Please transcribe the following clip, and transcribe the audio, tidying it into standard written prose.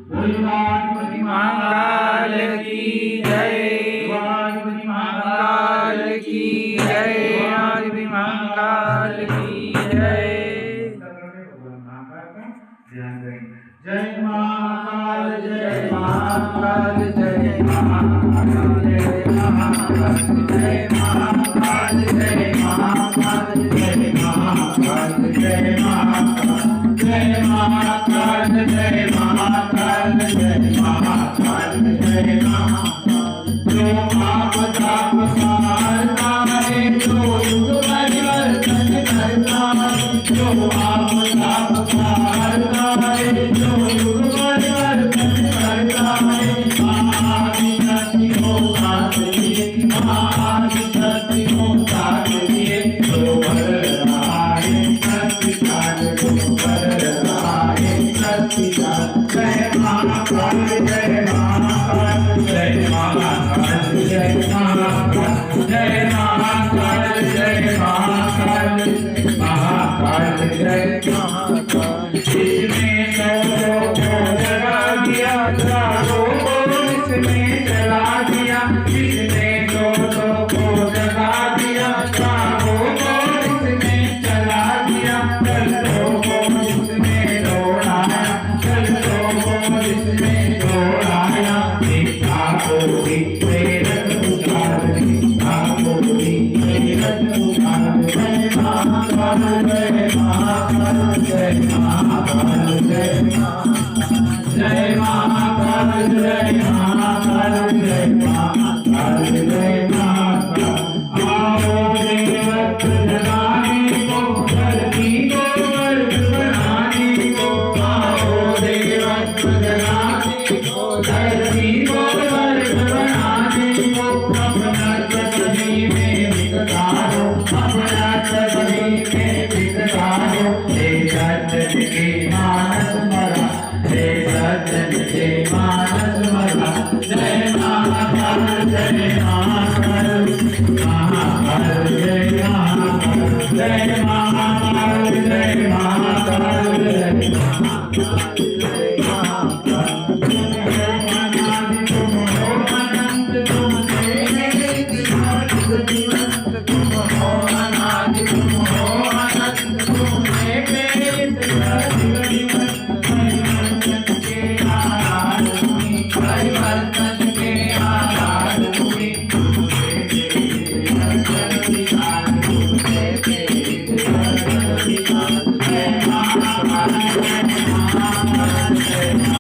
दुर्गाधिपति महाकाल की जय। दुर्गाधिपति महाकाल की जय। दुर्गाधिपति महाकाल की जय। जय महाकाल जय महाकाल जय महाकाल जय महाकाल जय महाकाल जय महाकाल जय महाकाल जय महाकाल जय महाकाल जय महाकाल जय महाकाल जय महाकाल। जो आपदा पसारता है जो युग परिवर्तन करता है। जो आपदा पसारता है जो युग परिवर्तन करता है। आदिशक्ति हो साथ दिए आदिशक्ति हो साथ दिए जो कर रहा है शक्तिशाल जो कर रहा है शक्तिशाल। जय महाकाल जय महाकाल जय महाकाल जय महाकाल जय महाकाल जय महाकाल महाकाल जय महाकाल। इसमें चारों को जगा दिया चारों को इसमें जला दिया। इसने चारों को जगा दिया चारों को इसमें जला दिया। चलो को इसमें दौड़ाया चलो को इसमें दौड़ाया। दीक्षा को भी प्रेरक उतार दीक्षा को भी प्रेरक उतार। जय महाकाल जय महाकाल जय महाकाल जय महाकाल जय महाकाल जय महाकाल जय महाकाल जय महाकाल। आओ देवत्व जगाने को धरती को स्वर्ग बनाने को। आओ देवत्व जगाने को धरती को स्वर्ग बनाने को। अपना सभी में विकसारो अपना सभी में विकसारो। हे सज्जन के मानस मरा हे सज्जन के मानस मरा। जय महाकाल जय महाकाल महाकाल जय महाकाल जय महाकाल।